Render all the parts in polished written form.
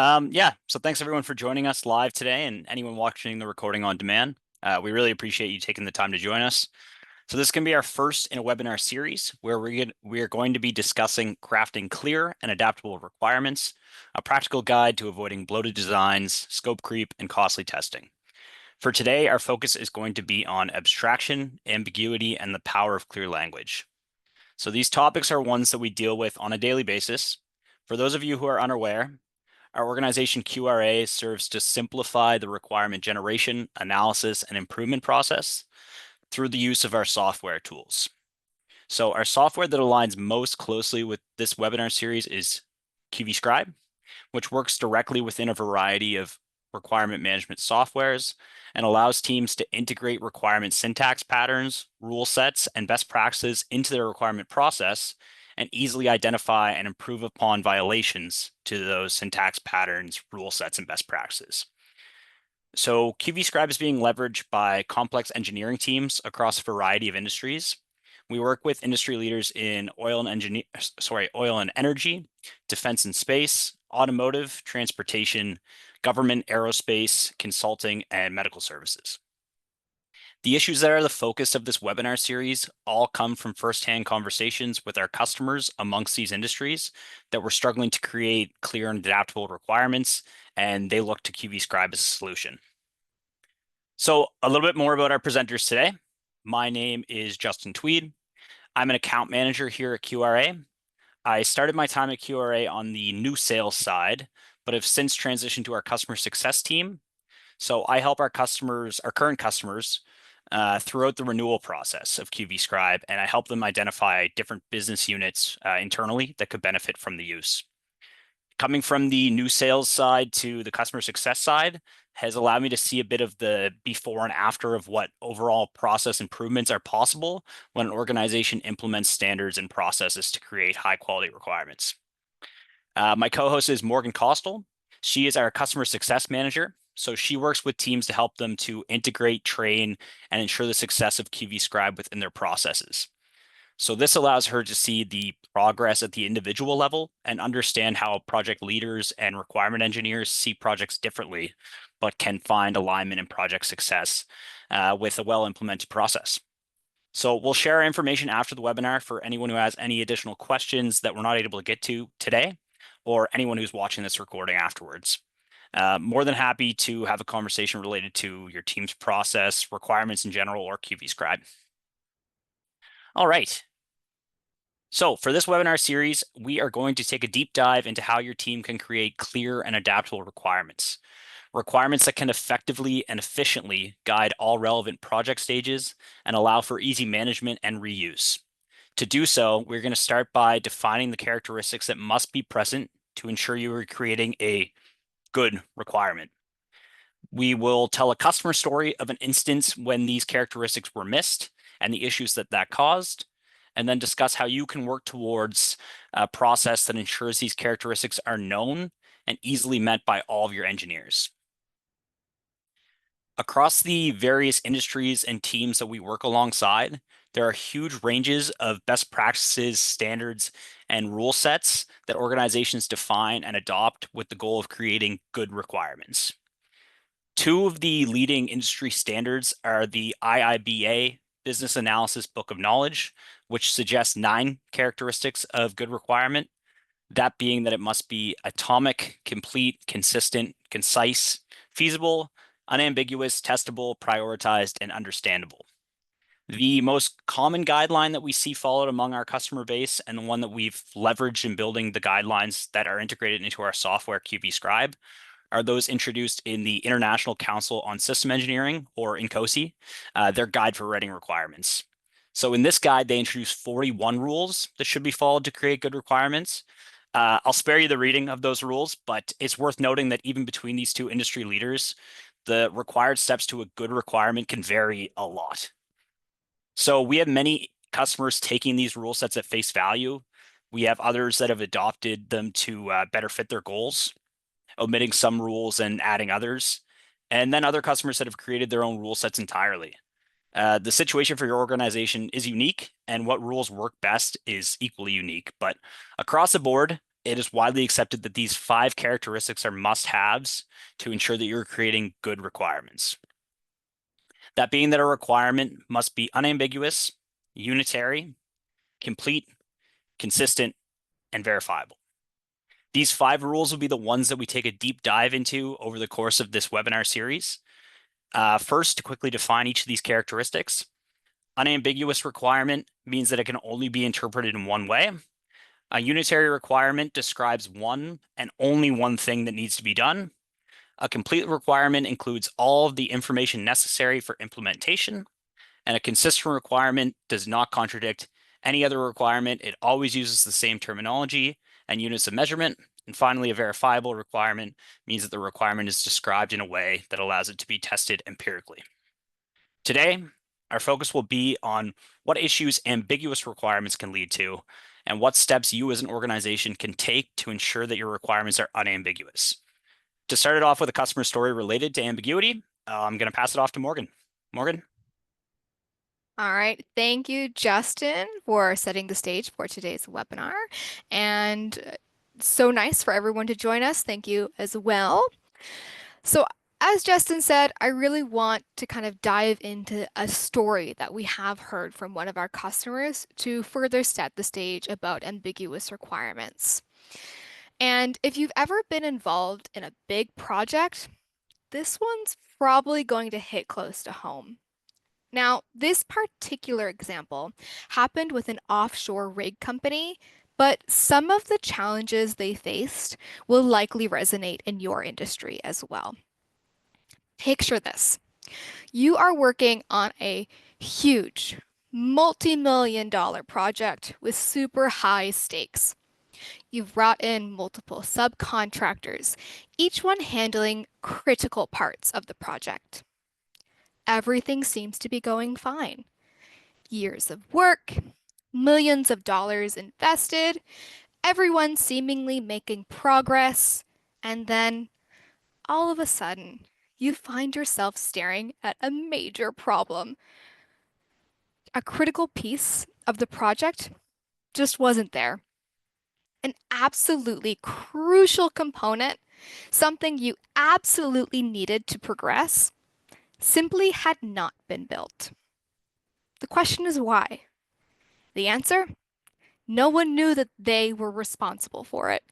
So thanks everyone for joining us live today and anyone watching the recording on demand. We really appreciate you taking the time to join us. So this can be our first in a webinar series where we are going to be discussing crafting clear and adaptable requirements, a practical guide to avoiding bloated designs, scope creep, and costly testing. For today, our focus is going to be on abstraction, ambiguity, and the power of clear language. So these topics are ones that we deal with on a daily basis. For those of you who are unaware, our organization QRA serves to simplify the requirement generation, analysis, and improvement process through the use of our software tools. So our software that aligns most closely with this webinar series is QVScribe, which works directly within a variety of requirement management softwares and allows teams to integrate requirement syntax patterns, rule sets, and best practices into their requirement process and easily identify and improve upon violations to those syntax patterns, rule sets, and best practices. So QVScribe is being leveraged by complex engineering teams across a variety of industries. We work with industry leaders in oil and energy, defense and space, automotive, transportation, government, aerospace, consulting, and medical services. The issues that are the focus of this webinar series all come from firsthand conversations with our customers amongst these industries that were struggling to create clear and adaptable requirements, and they look to QVScribe as a solution. So a little bit more about our presenters today. My name is Justin Tweed. I'm an account manager here at QRA. I started my time at QRA on the new sales side, but have since transitioned to our customer success team. So I help our current customers, throughout the renewal process of QVScribe, and I help them identify different business units internally that could benefit from the use. Coming from the new sales side to the customer success side has allowed me to see a bit of the before and after of what overall process improvements are possible when an organization implements standards and processes to create high quality requirements. My co-host is Morgan Costel. She is our customer success manager. So she works with teams to help them to integrate, train, and ensure the success of QVScribe within their processes. So this allows her to see the progress at the individual level and understand how project leaders and requirement engineers see projects differently, but can find alignment in project success with a well-implemented process. So we'll share our information after the webinar for anyone who has any additional questions that we're not able to get to today, or anyone who's watching this recording afterwards. More than happy to have a conversation related to your team's process, requirements in general, or QVScribe. All right. So for this webinar series, we are going to take a deep dive into how your team can create clear and adaptable requirements. Requirements that can effectively and efficiently guide all relevant project stages and allow for easy management and reuse. To do so, we're going to start by defining the characteristics that must be present to ensure you are creating a good requirement. We will tell a customer story of an instance when these characteristics were missed and the issues that caused, and then discuss how you can work towards a process that ensures these characteristics are known and easily met by all of your engineers. Across the various industries and teams that we work alongside, there are huge ranges of best practices, standards, and rule sets that organizations define and adopt with the goal of creating good requirements. Two of the leading industry standards are the IIBA Business Analysis Book of Knowledge, which suggests 9 characteristics of good requirement, that being that it must be atomic, complete, consistent, concise, feasible, unambiguous, testable, prioritized, and understandable. The most common guideline that we see followed among our customer base, and the one that we've leveraged in building the guidelines that are integrated into our software, QVScribe, are those introduced in the International Council on System Engineering, or INCOSE, their guide for writing requirements. So in this guide, they introduce 41 rules that should be followed to create good requirements. I'll spare you the reading of those rules, but it's worth noting that even between these two industry leaders, the required steps to a good requirement can vary a lot. So we have many customers taking these rule sets at face value. We have others that have adopted them to better fit their goals, omitting some rules and adding others, and then other customers that have created their own rule sets entirely. The situation for your organization is unique, and what rules work best is equally unique. But across the board, It is widely accepted that these 5 characteristics are must-haves to ensure that you're creating good requirements. That being that a requirement must be unambiguous, unitary, complete, consistent, and verifiable. These 5 rules will be the ones that we take a deep dive into over the course of this webinar series. First, to quickly define each of these characteristics, unambiguous requirement means that it can only be interpreted in one way. A unitary requirement describes one and only one thing that needs to be done. A complete requirement includes all of the information necessary for implementation. And a consistent requirement does not contradict any other requirement. It always uses the same terminology and units of measurement. And finally, a verifiable requirement means that the requirement is described in a way that allows it to be tested empirically. Today, our focus will be on what issues ambiguous requirements can lead to and what steps you as an organization can take to ensure that your requirements are unambiguous. To start it off with a customer story related to ambiguity, I'm going to pass it off to Morgan. Morgan? All right. Thank you, Justin, for setting the stage for today's webinar. And so nice for everyone to join us. Thank you as well. So, as Justin said, I really want to kind of dive into a story that we have heard from one of our customers to further set the stage about ambiguous requirements. And if you've ever been involved in a big project, this one's probably going to hit close to home. Now, this particular example happened with an offshore rig company, but some of the challenges they faced will likely resonate in your industry as well. Picture this. You are working on a huge, multi-million-dollar project with super high stakes. You've brought in multiple subcontractors, each one handling critical parts of the project. Everything seems to be going fine. Years of work, millions of dollars invested, everyone seemingly making progress, and then all of a sudden, you find yourself staring at a major problem. A critical piece of the project just wasn't there. An absolutely crucial component, something you absolutely needed to progress, simply had not been built. The question is why? The answer? No one knew that they were responsible for it.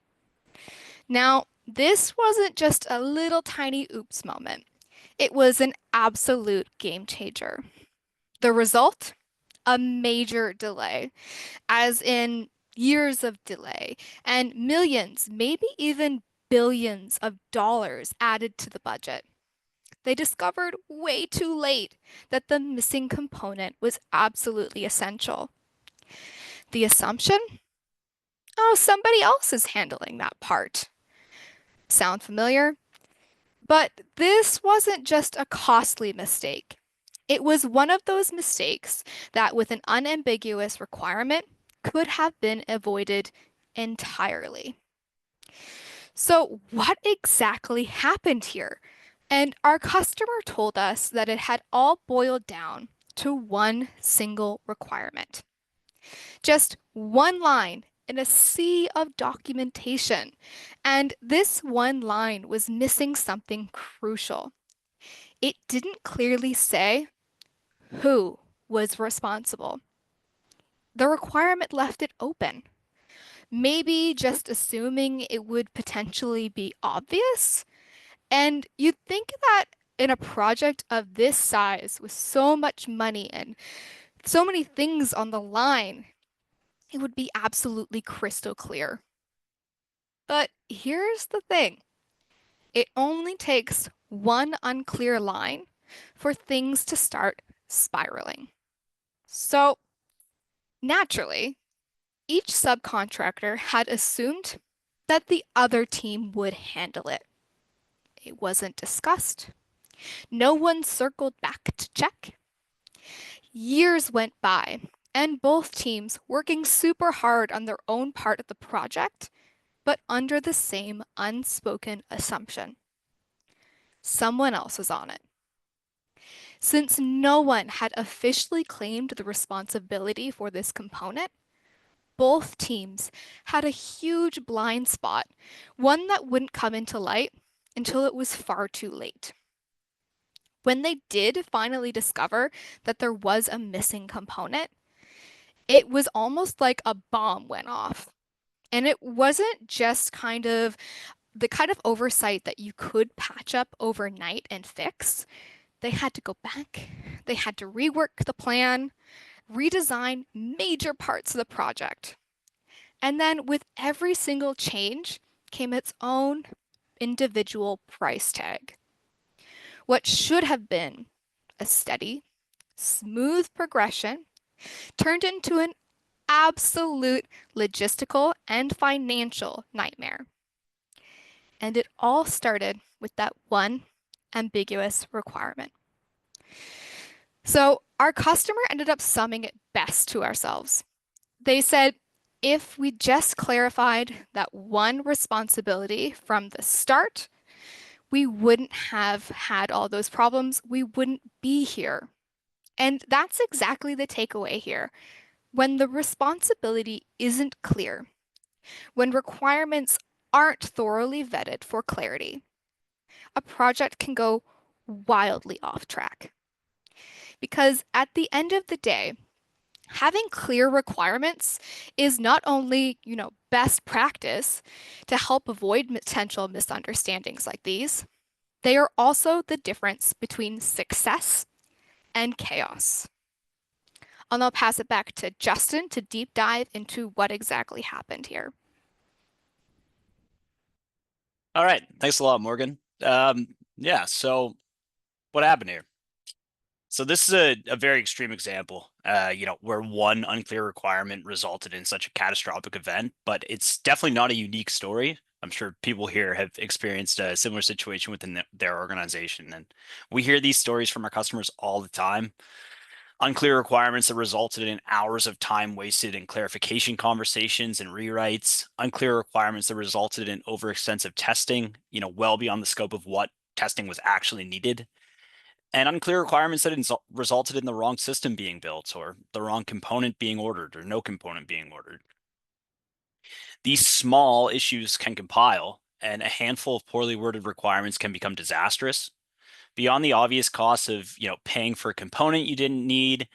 Now, this wasn't just a little tiny oops moment. It was an absolute game changer. The result? A major delay, as in years of delay, and millions, maybe even billions of dollars added to the budget. They discovered way too late that the missing component was absolutely essential. The assumption? Oh, somebody else is handling that part. Sound familiar? But this wasn't just a costly mistake. It was one of those mistakes that, with an unambiguous requirement, could have been avoided entirely. So, what exactly happened here? And our customer told us that it had all boiled down to one single requirement. Just one line in a sea of documentation. And this one line was missing something crucial. It didn't clearly say who was responsible. The requirement left it open. Maybe just assuming it would potentially be obvious. And you'd think that in a project of this size, with so much money and so many things on the line, it would be absolutely crystal clear. But here's the thing. It only takes one unclear line for things to start spiraling. So, naturally, each subcontractor had assumed that the other team would handle it. It wasn't discussed. No one circled back to check. Years went by, and both teams working super hard on their own part of the project, but under the same unspoken assumption. Someone else is on it. Since no one had officially claimed the responsibility for this component, both teams had a huge blind spot, one that wouldn't come into light until it was far too late. When they did finally discover that there was a missing component, it was almost like a bomb went off. And it wasn't just kind of the kind of oversight that you could patch up overnight and fix. They had to go back, they had to rework the plan, redesign major parts of the project. And then with every single change came its own individual price tag. What should have been a steady, smooth progression turned into an absolute logistical and financial nightmare. And it all started with that one ambiguous requirement. So our customer ended up summing it best to ourselves. They said, if we just clarified that one responsibility from the start, we wouldn't have had all those problems. We wouldn't be here. And that's exactly the takeaway here. When the responsibility isn't clear, when requirements aren't thoroughly vetted for clarity, a project can go wildly off track. Because at the end of the day, having clear requirements is not only, best practice to help avoid potential misunderstandings like these, they are also the difference between success and chaos. I'll now pass it back to Justin to deep dive into what exactly happened here. All right. Thanks a lot, Morgan. Yeah, so what happened here? So this is a very extreme example, where one unclear requirement resulted in such a catastrophic event, but it's definitely not a unique story. I'm sure people here have experienced a similar situation within their organization, and we hear these stories from our customers all the time. Unclear requirements that resulted in hours of time wasted in clarification conversations and rewrites, unclear requirements that resulted in overextensive testing, well beyond the scope of what testing was actually needed, and unclear requirements that resulted in the wrong system being built or the wrong component being ordered or no component being ordered. These small issues can compile, and a handful of poorly worded requirements can become disastrous. Beyond the obvious costs of, paying for a component you didn't need,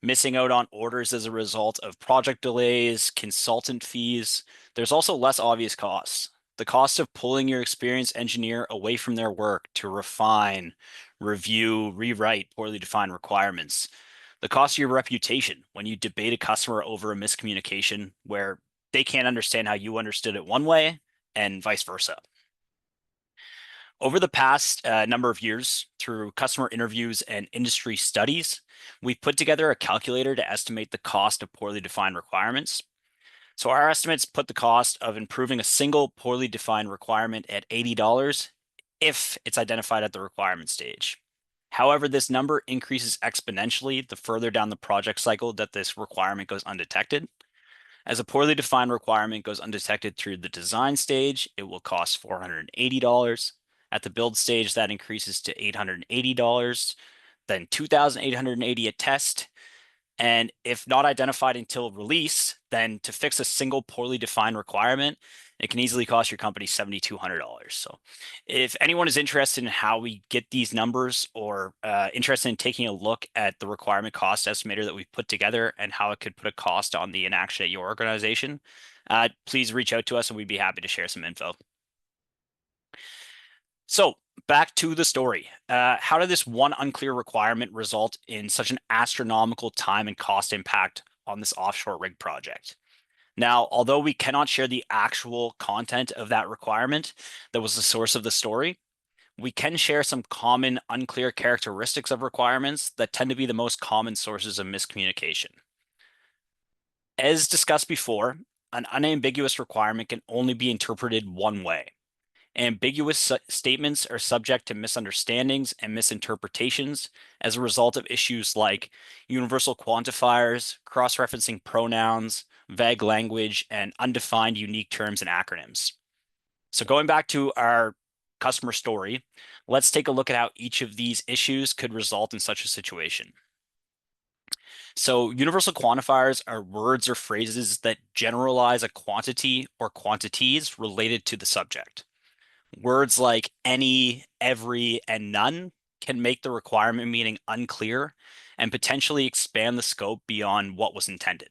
missing out on orders as a result of project delays, consultant fees, there's also less obvious costs. The cost of pulling your experienced engineer away from their work to refine, review, rewrite poorly defined requirements. The cost of your reputation when you debate a customer over a miscommunication where they can't understand how you understood it one way and vice versa. Over the past number of years, through customer interviews and industry studies, we've put together a calculator to estimate the cost of poorly defined requirements. So our estimates put the cost of improving a single poorly defined requirement at $80 if it's identified at the requirement stage. However, this number increases exponentially the further down the project cycle that this requirement goes undetected. As a poorly defined requirement goes undetected through the design stage, it will cost $480. At the build stage, that increases to $880, then $2,880 at test. And if not identified until release, then to fix a single poorly defined requirement, it can easily cost your company $7,200. So if anyone is interested in how we get these numbers or interested in taking a look at the requirement cost estimator that we've put together and how it could put a cost on the inaction at your organization, please reach out to us and we'd be happy to share some info. So back to the story. How did this one unclear requirement result in such an astronomical time and cost impact on this offshore rig project? Now, although we cannot share the actual content of that requirement that was the source of the story, we can share some common unclear characteristics of requirements that tend to be the most common sources of miscommunication. As discussed before, an unambiguous requirement can only be interpreted one way. Ambiguous statements are subject to misunderstandings and misinterpretations as a result of issues like universal quantifiers, cross-referencing pronouns, vague language, and undefined unique terms and acronyms. So going back to our customer story, let's take a look at how each of these issues could result in such a situation. So universal quantifiers are words or phrases that generalize a quantity or quantities related to the subject. Words like any, every, and none can make the requirement meaning unclear and potentially expand the scope beyond what was intended.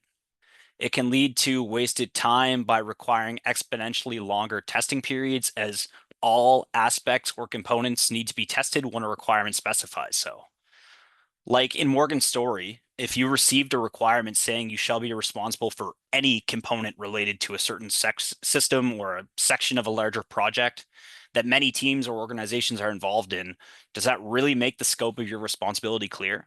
It can lead to wasted time by requiring exponentially longer testing periods as all aspects or components need to be tested when a requirement specifies so. Like in Morgan's story, if you received a requirement saying you shall be responsible for any component related to a certain system or a section of a larger project that many teams or organizations are involved in, does that really make the scope of your responsibility clear?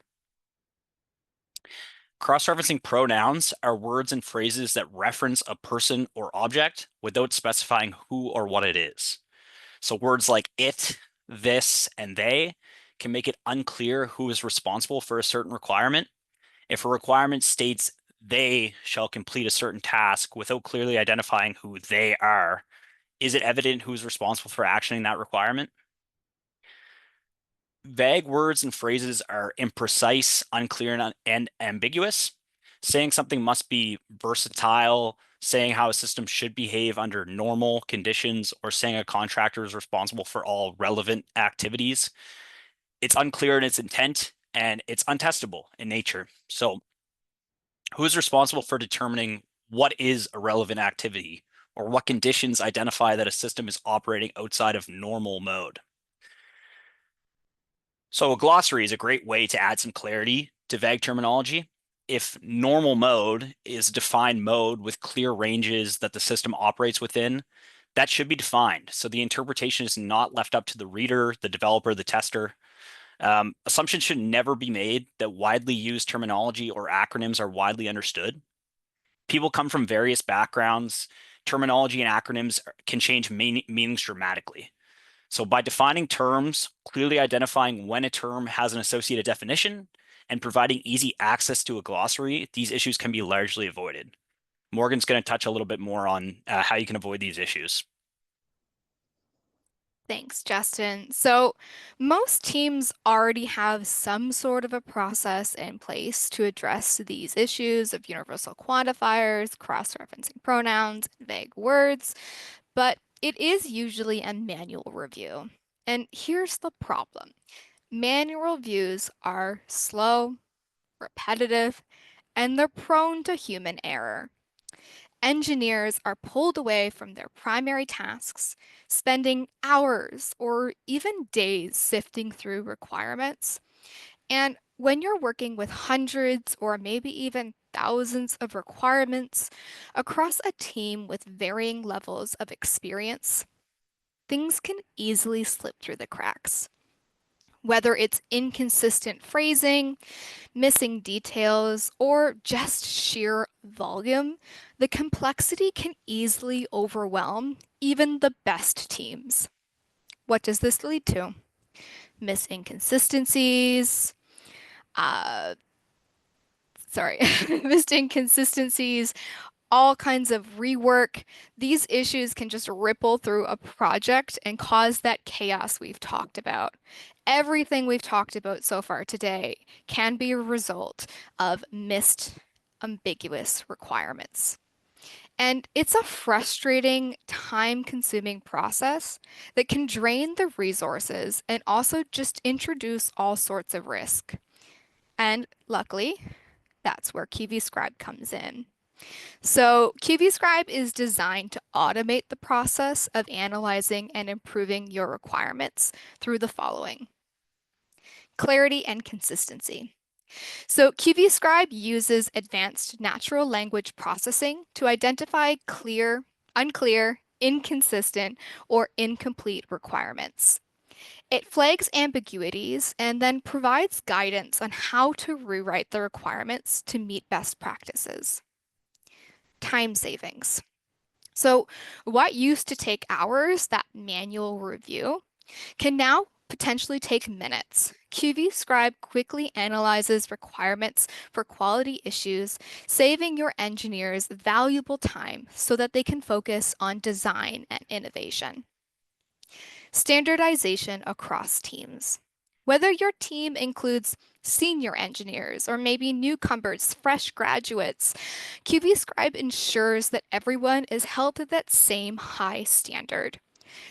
Cross-referencing pronouns are words and phrases that reference a person or object without specifying who or what it is. So words like it, this, and they can make it unclear who is responsible for a certain requirement. If a requirement states they shall complete a certain task without clearly identifying who they are, is it evident who's responsible for actioning that requirement? Vague words and phrases are imprecise, unclear, and ambiguous. Saying something must be versatile, saying how a system should behave under normal conditions, or saying a contractor is responsible for all relevant activities. It's unclear in its intent and it's untestable in nature. So, who's responsible for determining what is a relevant activity or what conditions identify that a system is operating outside of normal mode? So a glossary is a great way to add some clarity to vague terminology. If normal mode is a defined mode with clear ranges that the system operates within, that should be defined. So the interpretation is not left up to the reader, the developer, the tester. Assumptions should never be made that widely used terminology or acronyms are widely understood. People come from various backgrounds. Terminology and acronyms can change meanings dramatically. So by defining terms, clearly identifying when a term has an associated definition, and providing easy access to a glossary, these issues can be largely avoided. Morgan's going to touch a little bit more on how you can avoid these issues. Thanks, Justin. So, most teams already have some sort of a process in place to address these issues of universal quantifiers, cross-referencing pronouns, and vague words, but it is usually a manual review. And here's the problem. Manual reviews are slow, repetitive, and they're prone to human error. Engineers are pulled away from their primary tasks, spending hours or even days sifting through requirements. And when you're working with hundreds or maybe even thousands of requirements across a team with varying levels of experience, things can easily slip through the cracks. Whether it's inconsistent phrasing, missing details, or just sheer volume, the complexity can easily overwhelm even the best teams. What does this lead to? Missed inconsistencies, uh, sorry, missed inconsistencies, all kinds of rework. These issues can just ripple through a project and cause that chaos we've talked about. Everything we've talked about so far today can be a result of missed ambiguous requirements. And it's a frustrating, time-consuming process that can drain the resources and also just introduce all sorts of risk. And luckily, that's where QV Scribe comes in. So QV Scribe is designed to automate the process of analyzing and improving your requirements through the following: clarity and consistency. So QV Scribe uses advanced natural language processing to identify clear, unclear, inconsistent, or incomplete requirements. It flags ambiguities and then provides guidance on how to rewrite the requirements to meet best practices. Time savings. So, what used to take hours, that manual review, can now potentially take minutes. QV Scribe quickly analyzes requirements for quality issues, saving your engineers valuable time so that they can focus on design and innovation. Standardization across teams. Whether your team includes senior engineers or maybe newcomers, fresh graduates, QB Scribe ensures that everyone is held to that same high standard.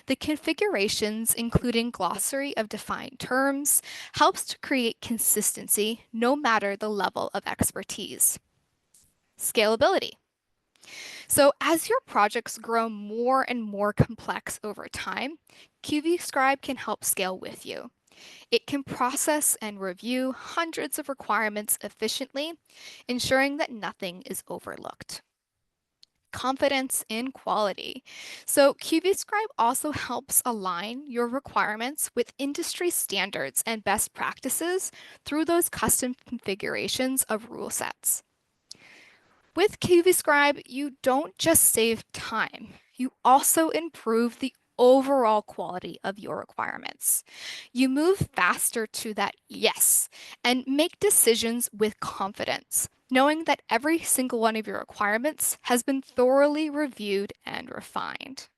The configurations, including glossary of defined terms, helps to create consistency no matter the level of expertise. Scalability. So as your projects grow more and more complex over time, QB Scribe can help scale with you. It can process and review hundreds of requirements efficiently, ensuring that nothing is overlooked. Confidence in quality. So QBScribe also helps align your requirements with industry standards and best practices through those custom configurations of rule sets. With QBScribe, you don't just save time, you also improve the overall quality of your requirements. You move faster to that yes and make decisions with confidence, knowing that every single one of your requirements has been thoroughly reviewed and refined.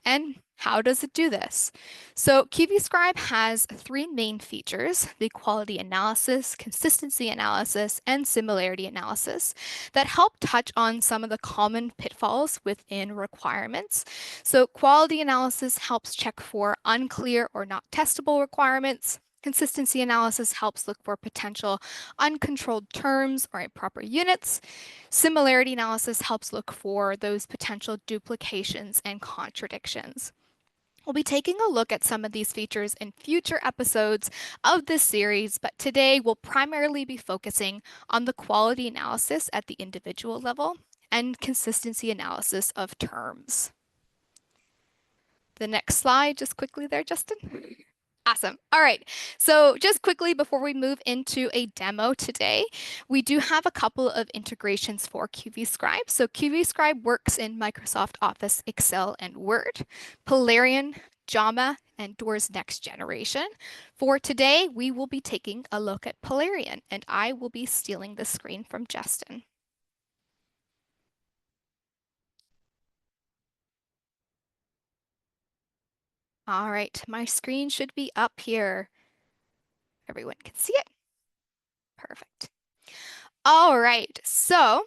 And how does it do this? So QBScribe has three main features: the quality analysis, consistency analysis, and similarity analysis that help touch on some of the common pitfalls within requirements. So quality analysis helps check for unclear or not testable requirements. Consistency analysis helps look for potential uncontrolled terms or improper units. Similarity analysis helps look for those potential duplications and contradictions. We'll be taking a look at some of these features in future episodes of this series, but today we'll primarily be focusing on the quality analysis at the individual level and consistency analysis of terms. The next slide, just quickly there, Justin. Awesome. All right. So just quickly before we move into a demo today, we do have a couple of integrations for QVScribe. So QVScribe works in Microsoft Office, Excel, and Word, Polarian, Jama, and Doors Next Generation. For today, we will be taking a look at Polarian, and I will be stealing the screen from Justin. All right, my screen should be up here. Everyone can see it. Perfect. All right, so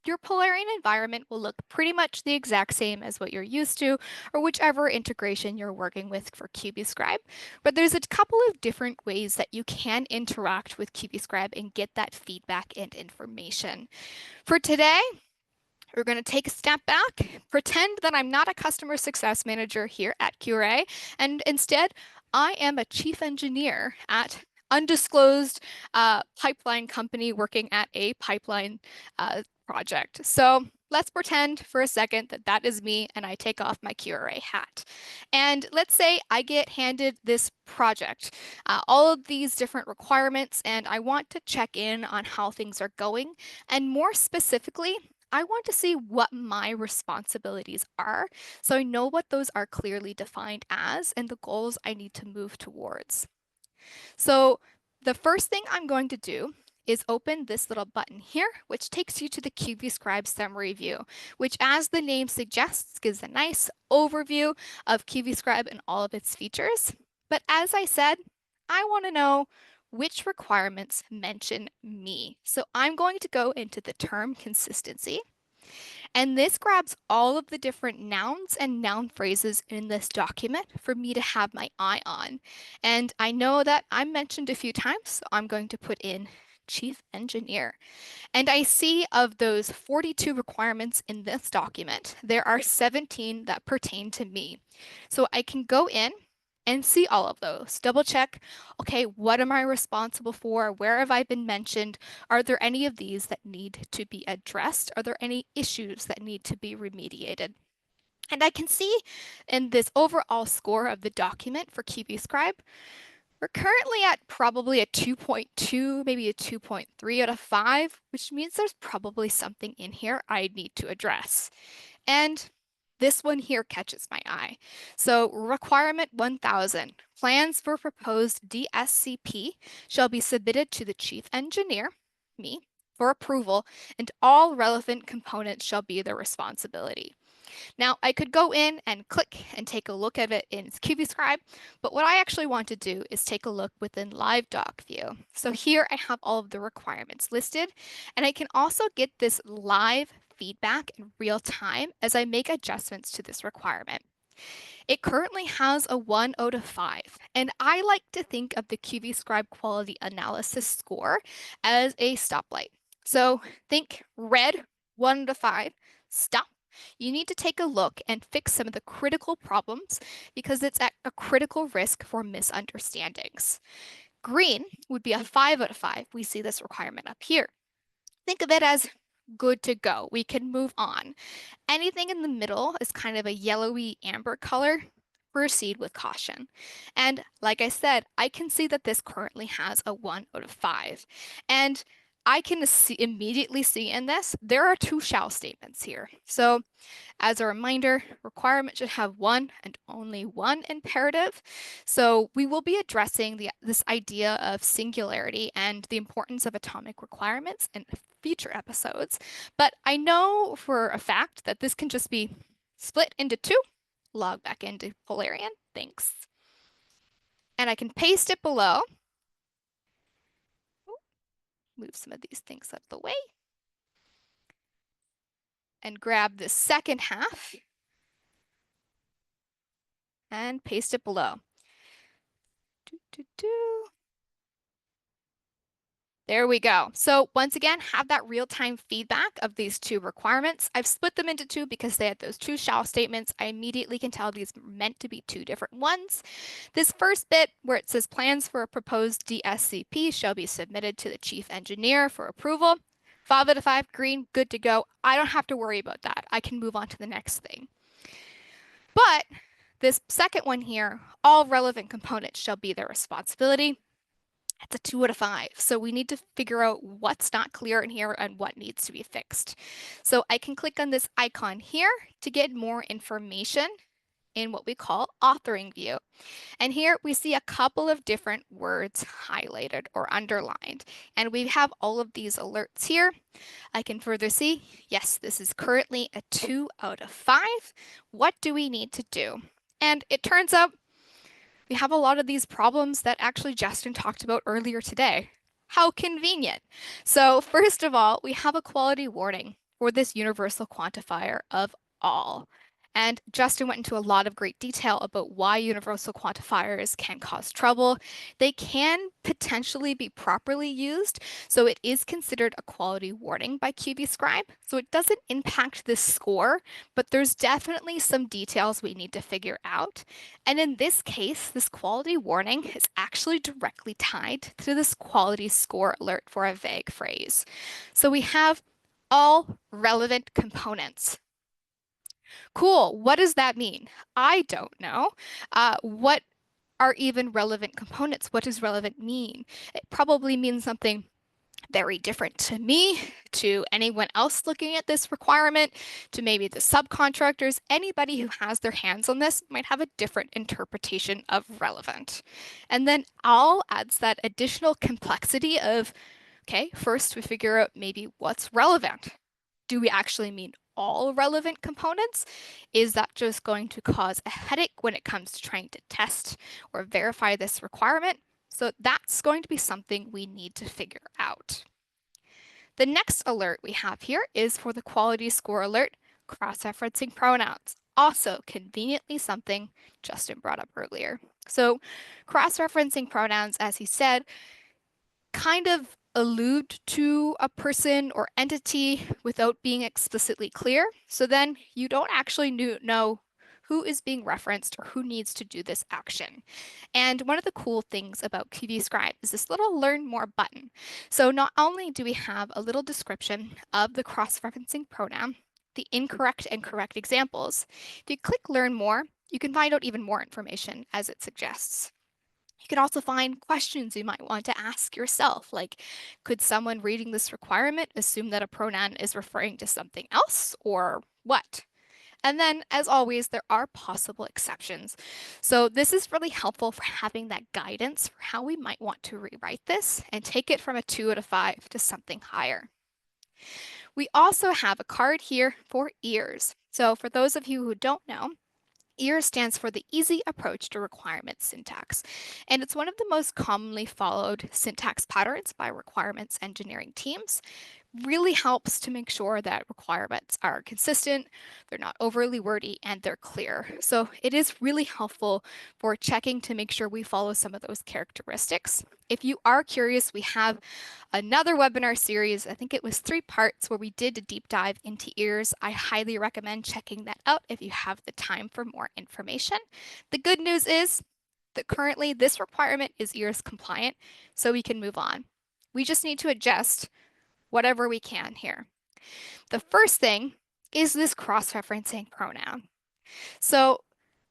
your Polarian environment will look pretty much the exact same as what you're used to, or whichever integration you're working with for QBScribe. But there's a couple of different ways that you can interact with QBScribe and get that feedback and information. For today, we're going to take a step back, pretend that I'm not a customer success manager here at QRA, and instead, I am a chief engineer at undisclosed pipeline company working at a pipeline project. So let's pretend for a second that that is me and I take off my QRA hat. And let's say I get handed this project, all of these different requirements, and I want to check in on how things are going. And more specifically, I want to see what my responsibilities are so I know what those are clearly defined as and the goals I need to move towards. So the first thing I'm going to do is open this little button here, which takes you to the QVScribe summary view, which, as the name suggests, gives a nice overview of QVScribe and all of its features. But as I said, I want to know which requirements mention me. So I'm going to go into the term consistency. And this grabs all of the different nouns and noun phrases in this document for me to have my eye on. And I know that I'm mentioned a few times, so I'm going to put in chief engineer. And I see of those 42 requirements in this document, there are 17 that pertain to me. So I can go in and see all of those. Double check, okay, what am I responsible for? Where have I been mentioned? Are there any of these that need to be addressed? Are there any issues that need to be remediated? And I can see in this overall score of the document for QBScribe, we're currently at probably a 2.2, maybe a 2.3 out of 5, which means there's probably something in here I need to address. And this one here catches my eye. So requirement 1000, plans for proposed DSCP shall be submitted to the chief engineer, me, for approval, and all relevant components shall be their responsibility. Now, I could go in and click and take a look at it in QVScribe, but what I actually want to do is take a look within Live Doc view. So here I have all of the requirements listed, and I can also get this live feedback in real time as I make adjustments to this requirement. It currently has a 1 out of 5, and I like to think of the QVScribe quality analysis score as a stoplight. So think red, 1 out of 5, stop. You need to take a look and fix some of the critical problems because it's at a critical risk for misunderstandings. Green would be a 5 out of 5. We see this requirement up here. Think of it as good to go. We can move on. Anything in the middle is kind of a yellowy amber color. Proceed with caution. And like I said, I can see that this currently has a 1 out of 5. And I can immediately see in this, there are two shall statements here. So as a reminder, requirement should have one and only one imperative. So we will be addressing this idea of singularity and the importance of atomic requirements in future episodes. But I know for a fact that this can just be split into two, log back into Polarian, thanks. And I can paste it below. Move some of these things out of the way. And grab the second half and paste it below. There we go. So once again, have that real-time feedback of these two requirements. I've split them into two because they had those two shall statements. I immediately can tell these are meant to be two different ones. This first bit where it says plans for a proposed DSCP shall be submitted to the chief engineer for approval. 5 out of 5, green, good to go. I don't have to worry about that. I can move on to the next thing. But this second one here, all relevant components shall be their responsibility. It's a 2 out of 5. So we need to figure out what's not clear in here and what needs to be fixed. So I can click on this icon here to get more information in what we call authoring view. And here we see a couple of different words highlighted or underlined. And we have all of these alerts here. I can further see, yes, this is currently a 2 out of 5. What do we need to do? And it turns out we have a lot of these problems that actually Justin talked about earlier today. How convenient. So first of all, we have a quality warning for this universal quantifier of all. And Justin went into a lot of great detail about why universal quantifiers can cause trouble. They can potentially be properly used, so it is considered a quality warning by QVScribe. So it doesn't impact the score, but there's definitely some details we need to figure out. And in this case, this quality warning is actually directly tied to this quality score alert for a vague phrase. So we have all relevant components. Cool. What does that mean? I don't know. What are even relevant components? What does relevant mean? It probably means something very different to me, to anyone else looking at this requirement, to maybe the subcontractors. Anybody who has their hands on this might have a different interpretation of relevant. And then all adds that additional complexity of, okay, first we figure out maybe what's relevant. Do we actually mean all relevant components? Is that just going to cause a headache when it comes to trying to test or verify this requirement? So that's going to be something we need to figure out. The next alert we have here is for the quality score alert, cross-referencing pronouns. Also conveniently something Justin brought up earlier. So cross-referencing pronouns, as he said, kind of allude to a person or entity without being explicitly clear. So then you don't actually know who is being referenced or who needs to do this action. And one of the cool things about QVScribe is this little learn more button. So not only do we have a little description of the cross-referencing pronoun, the incorrect and correct examples, if you click learn more, you can find out even more information as it suggests. You can also find questions you might want to ask yourself, like, could someone reading this requirement assume that a pronoun is referring to something else, or what? And then, as always, there are possible exceptions. So this is really helpful for having that guidance for how we might want to rewrite this and take it from a 2 out of 5 to something higher. We also have a card here for ears. So for those of you who don't know, EAR stands for the Easy Approach to Requirements Syntax, and it's one of the most commonly followed syntax patterns by requirements engineering teams. Really helps to make sure that requirements are consistent, they're not overly wordy, and they're clear. So it is really helpful for checking to make sure we follow some of those characteristics. If you are curious, we have another webinar series. I think it was 3 parts where we did a deep dive into ears. I highly recommend checking that out if you have the time for more information. The good news is that currently this requirement is ears compliant, so we can move on. We just need to adjust whatever we can here. The first thing is this cross-referencing pronoun. So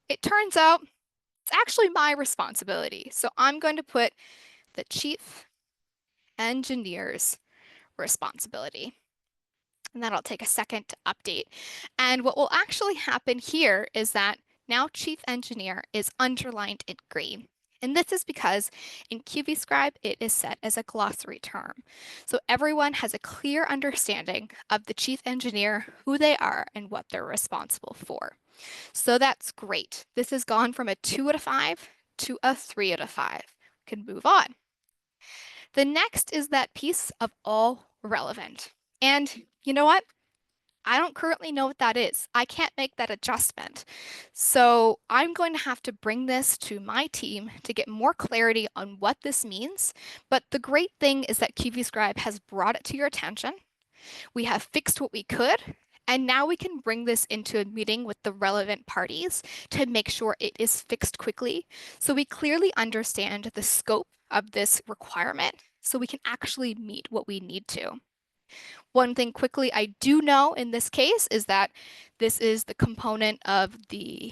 it turns out it's actually my responsibility. So I'm going to put the chief engineer's responsibility. And that'll take a second to update. And what will actually happen here is that now chief engineer is underlined in green. And this is because in QVScribe, it is set as a glossary term. So everyone has a clear understanding of the chief engineer, who they are, and what they're responsible for. So that's great. This has gone from a 2 out of 5 to a 3 out of 5. We can move on. The next is that piece of all relevant. And you know what? I don't currently know what that is. I can't make that adjustment. So I'm going to have to bring this to my team to get more clarity on what this means. But the great thing is that QVScribe has brought it to your attention. We have fixed what we could, and now we can bring this into a meeting with the relevant parties to make sure it is fixed quickly. So we clearly understand the scope of this requirement so we can actually meet what we need to. One thing quickly I do know in this case is that this is the component of the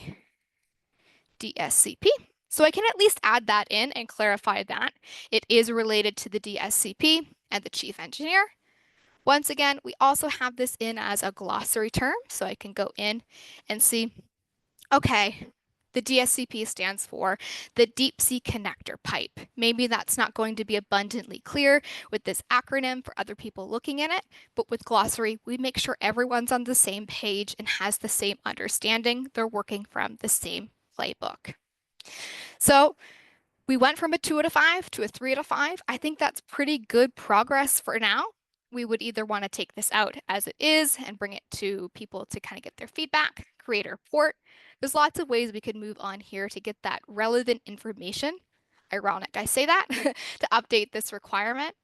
DSCP. So I can at least add that in and clarify that it is related to the DSCP and the chief engineer. Once again, we also have this in as a glossary term, so I can go in and see, okay, the DSCP stands for the Deep Sea Connector Pipe. Maybe that's not going to be abundantly clear with this acronym for other people looking at it, but with glossary, we make sure everyone's on the same page and has the same understanding. They're working from the same playbook. So we went from a 2 out of 5 to a 3 out of 5. I think that's pretty good progress for now. We would either want to take this out as it is and bring it to people to kind of get their feedback, create a report. There's lots of ways we could move on here to get that relevant information. Ironic, I say that, to update this requirement.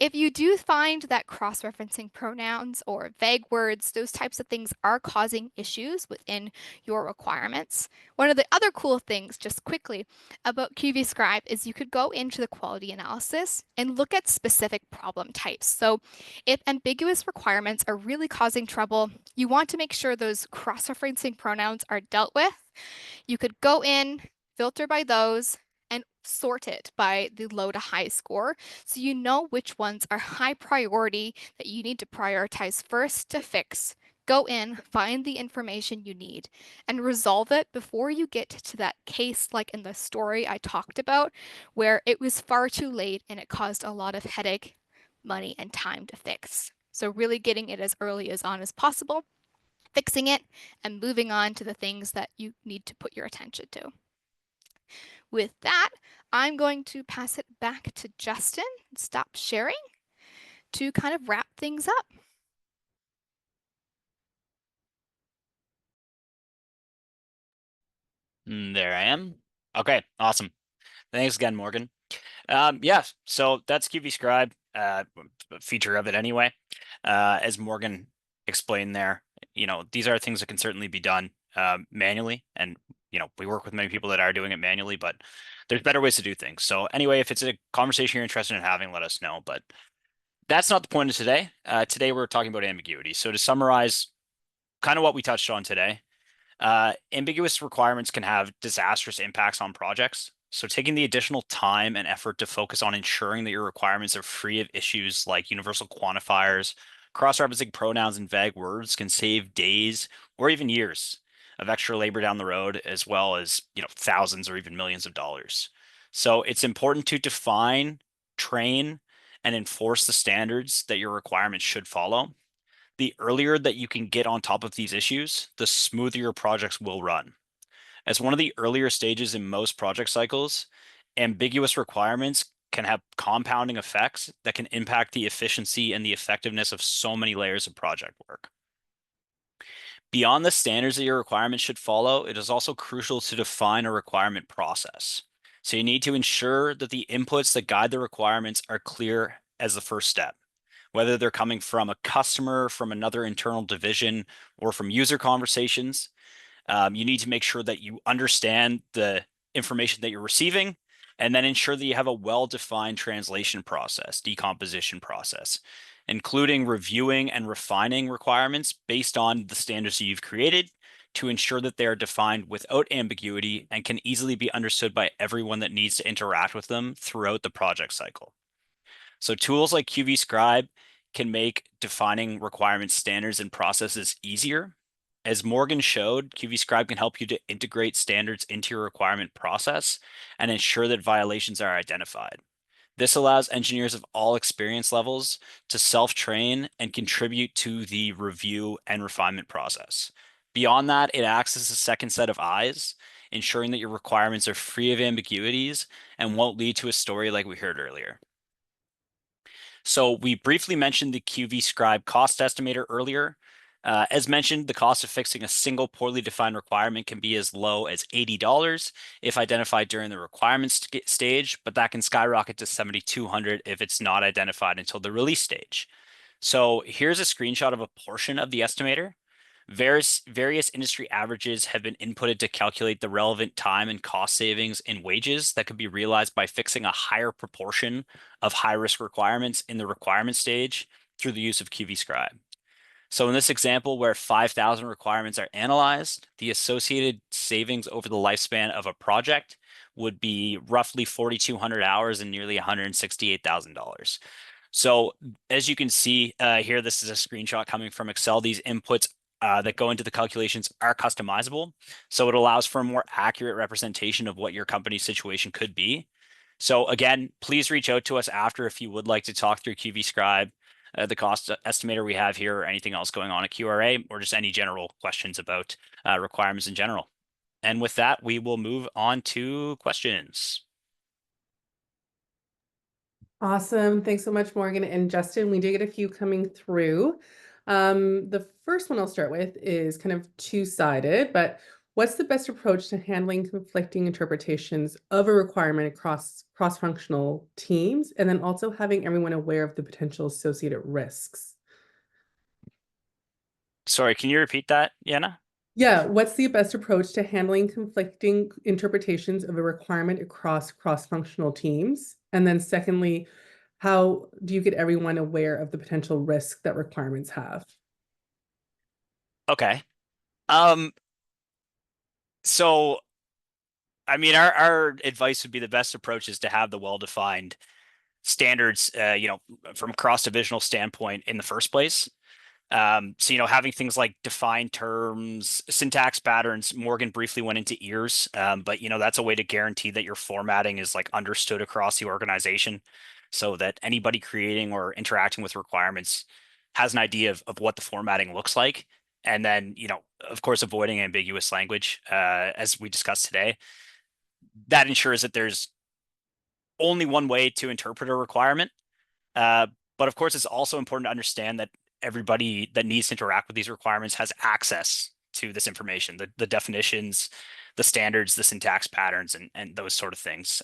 If you do find that cross-referencing pronouns or vague words, those types of things are causing issues within your requirements. One of the other cool things, just quickly, about QVScribe is you could go into the quality analysis and look at specific problem types. So if ambiguous requirements are really causing trouble, you want to make sure those cross-referencing pronouns are dealt with. You could go in, filter by those, and sort it by the low to high score so you know which ones are high priority that you need to prioritize first to fix. Go in, find the information you need, and resolve it before you get to that case like in the story I talked about, where it was far too late and it caused a lot of headache, money, and time to fix. So really getting it as early as on as possible, fixing it, and moving on to the things that you need to put your attention to. With that, I'm going to pass it back to Justin, stop sharing, to kind of wrap things up. There I am. Okay, awesome. Thanks again, Morgan. Yeah, so that's QVScribe, a feature of it anyway. As Morgan explained there, these are things that can certainly be done manually, and we work with many people that are doing it manually, but there's better ways to do things. So anyway, if it's a conversation you're interested in having, let us know. But that's not the point of today. Today we're talking about ambiguity. So to summarize kind of what we touched on today, ambiguous requirements can have disastrous impacts on projects. So taking the additional time and effort to focus on ensuring that your requirements are free of issues like universal quantifiers, cross-referencing pronouns, and vague words can save days or even years of extra labor down the road, as well as thousands or even millions of dollars. So it's important to define, train, and enforce the standards that your requirements should follow. The earlier that you can get on top of these issues, the smoother your projects will run. As one of the earlier stages in most project cycles, ambiguous requirements can have compounding effects that can impact the efficiency and the effectiveness of so many layers of project work. Beyond the standards that your requirements should follow, it is also crucial to define a requirement process. So you need to ensure that the inputs that guide the requirements are clear as the first step, whether they're coming from a customer, from another internal division, or from user conversations. You need to make sure that you understand the information that you're receiving, and then ensure that you have a well-defined translation process, decomposition process, including reviewing and refining requirements based on the standards that you've created to ensure that they are defined without ambiguity and can easily be understood by everyone that needs to interact with them throughout the project cycle. So tools like QV Scribe can make defining requirement standards and processes easier. As Morgan showed, QV Scribe can help you to integrate standards into your requirement process and ensure that violations are identified. This allows engineers of all experience levels to self-train and contribute to the review and refinement process. Beyond that, it acts as a second set of eyes, ensuring that your requirements are free of ambiguities and won't lead to a story like we heard earlier. So we briefly mentioned the QV Scribe cost estimator earlier. As mentioned, the cost of fixing a single poorly defined requirement can be as low as $80 if identified during the requirements stage, but that can skyrocket to $7,200 if it's not identified until the release stage. So here's a screenshot of a portion of the estimator. Various industry averages have been inputted to calculate the relevant time and cost savings in wages that could be realized by fixing a higher proportion of high-risk requirements in the requirement stage through the use of QV Scribe. So in this example, where 5,000 requirements are analyzed, the associated savings over the lifespan of a project would be roughly 4,200 hours and nearly $168,000. So as you can see here, this is a screenshot coming from Excel. These inputs that go into the calculations are customizable. So it allows for a more accurate representation of what your company's situation could be. So again, please reach out to us after if you would like to talk through QV Scribe, the cost estimator we have here, or anything else going on at QRA, or just any general questions about requirements in general. And with that, we will move on to questions. Awesome. Thanks so much, Morgan and Justin. We did get a few coming through. The first one I'll start with is kind of two-sided, but what's the best approach to handling conflicting interpretations of a requirement across cross-functional teams, and then also having everyone aware of the potential associated risks? Sorry, can you repeat that, Yana? Yeah, what's the best approach to handling conflicting interpretations of a requirement across cross-functional teams? And then secondly, how do you get everyone aware of the potential risk that requirements have? Okay. So I mean, our advice would be the best approach is to have the well-defined standards, from a cross-divisional standpoint in the first place. So, having things like defined terms, syntax patterns, Morgan briefly went into ears, but, that's a way to guarantee that your formatting is like understood across the organization so that anybody creating or interacting with requirements has an idea of what the formatting looks like. And then, of course, avoiding ambiguous language, as we discussed today. That ensures that there's only one way to interpret a requirement. Uh, but of course, it's also important to understand that everybody that needs to interact with these requirements has access to this information, the definitions, the standards, the syntax patterns, and those sort of things.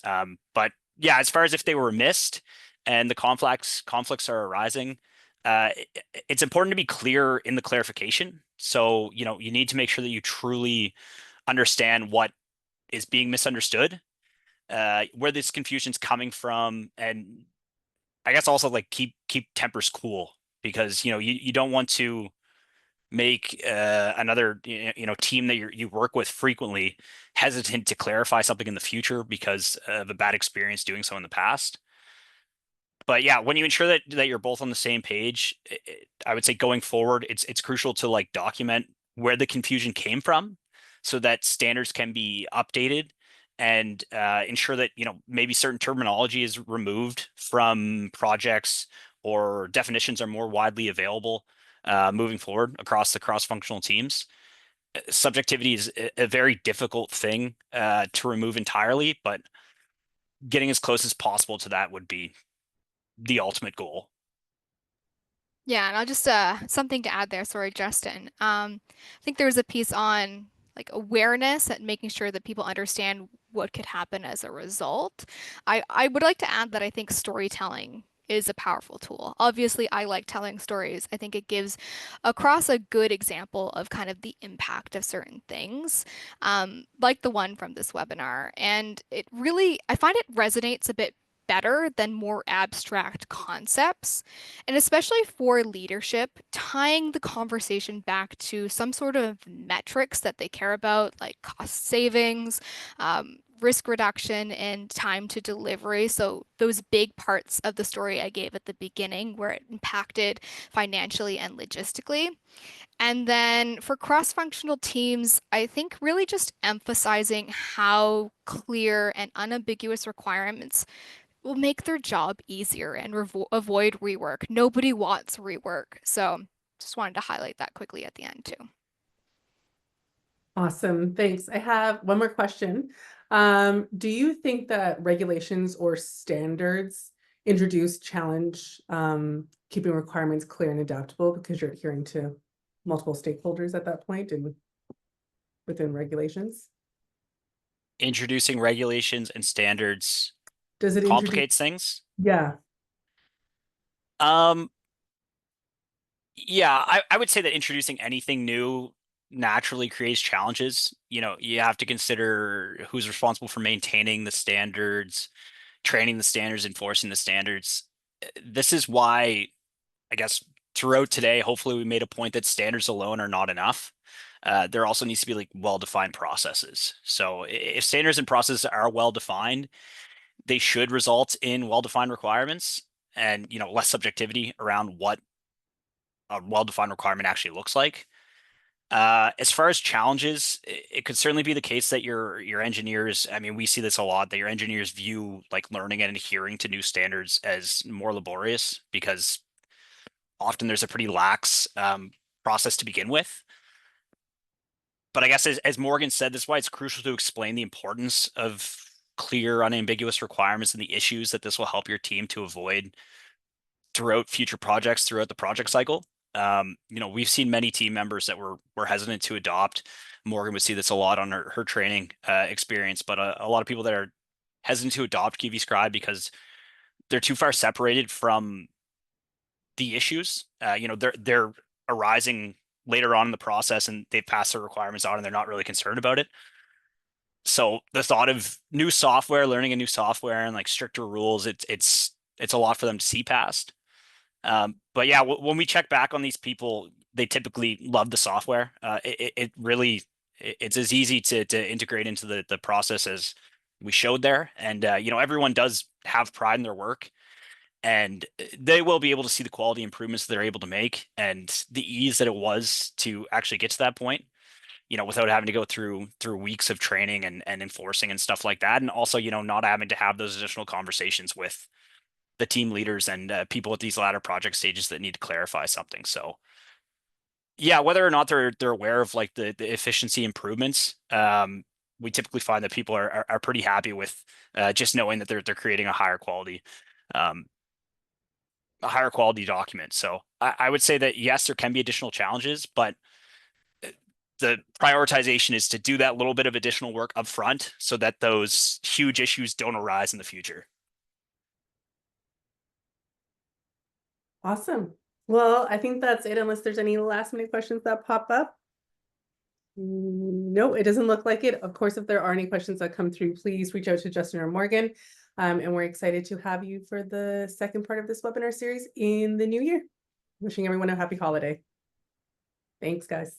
But yeah, as far as if they were missed and the conflicts are arising, it's important to be clear in the clarification. So, you need to make sure that you truly understand what is being misunderstood, where this confusion's coming from, and I guess also like keep tempers cool because you don't want to make another team that you work with frequently hesitant to clarify something in the future because of a bad experience doing so in the past. But yeah, when you ensure that you're both on the same page, I would say going forward, it's crucial to like document where the confusion came from, so that standards can be updated and ensure that maybe certain terminology is removed from projects or definitions are more widely available. moving forward across the cross-functional teams. Subjectivity is a very difficult thing to remove entirely, but getting as close as possible to that would be the ultimate goal. Yeah, and I'll just something to add there. Sorry, Justin. I think there was a piece on like awareness and making sure that people understand what could happen as a result. I would like to add that I think storytelling is a powerful tool. Obviously, I like telling stories. I think it gives across a good example of kind of the impact of certain things, like the one from this webinar. And it really, I find it resonates a bit better than more abstract concepts. And especially for leadership, tying the conversation back to some sort of metrics that they care about, like cost savings, risk reduction, and time to delivery. So, those big parts of the story I gave at the beginning, where it impacted financially and logistically. And then for cross functional teams, I think really just emphasizing how clear and unambiguous requirements will make their job easier and avoid rework. Nobody wants rework. So just wanted to highlight that quickly at the end too. Awesome, thanks. I have one more question. Do you think that regulations or standards introduce challenge keeping requirements clear and adaptable because you're adhering to multiple stakeholders at that point and within regulations? Introducing regulations and standards Does it introduce? complicates things. Yeah. Yeah, I would say that introducing anything new naturally creates challenges. You have to consider who's responsible for maintaining the standards, training the standards, enforcing the standards. This is why, I guess, throughout today, hopefully we made a point that standards alone are not enough. There also needs to be like well-defined processes. So if standards and processes are well-defined, they should result in well-defined requirements and less subjectivity around what a well-defined requirement actually looks like. As far as challenges, it could certainly be the case that your engineers, I mean, we see this a lot, that your engineers view like learning and adhering to new standards as more laborious because often there's a pretty lax process to begin with. But I guess as Morgan said, this is why it's crucial to explain the importance of clear, unambiguous requirements and the issues that this will help your team to avoid throughout future projects, throughout the project cycle. We've seen many team members that were hesitant to adopt. Morgan would see this a lot on her training experience, but a lot of people that are hesitant to adopt QV Scribe because they're too far separated from the issues. They're arising later on in the process and they've passed their requirements on and they're not really concerned about it. So the thought of new software, learning a new software and like stricter rules, it's a lot for them to see past. But yeah, when we check back on these people, they typically love the software. It really it's as easy to integrate into the process as we showed there, and everyone does have pride in their work, and they will be able to see the quality improvements they're able to make and the ease that it was to actually get to that point. Without having to go through weeks of training and enforcing and stuff like that, and also not having to have those additional conversations with the team leaders and people at these latter project stages that need to clarify something. So yeah, whether or not they're aware of like the efficiency improvements, we typically find that people are pretty happy with just knowing that they're creating a higher quality document. So I would say that yes, there can be additional challenges, but the prioritization is to do that little bit of additional work up front so that those huge issues don't arise in the future. Awesome. Well, I think that's it, unless there's any last minute questions that pop up. No, it doesn't look like it. Of course, if there are any questions that come through, please reach out to Justin or Morgan. And we're excited to have you for the second part of this webinar series in the new year. Wishing everyone a happy holiday. Thanks, guys.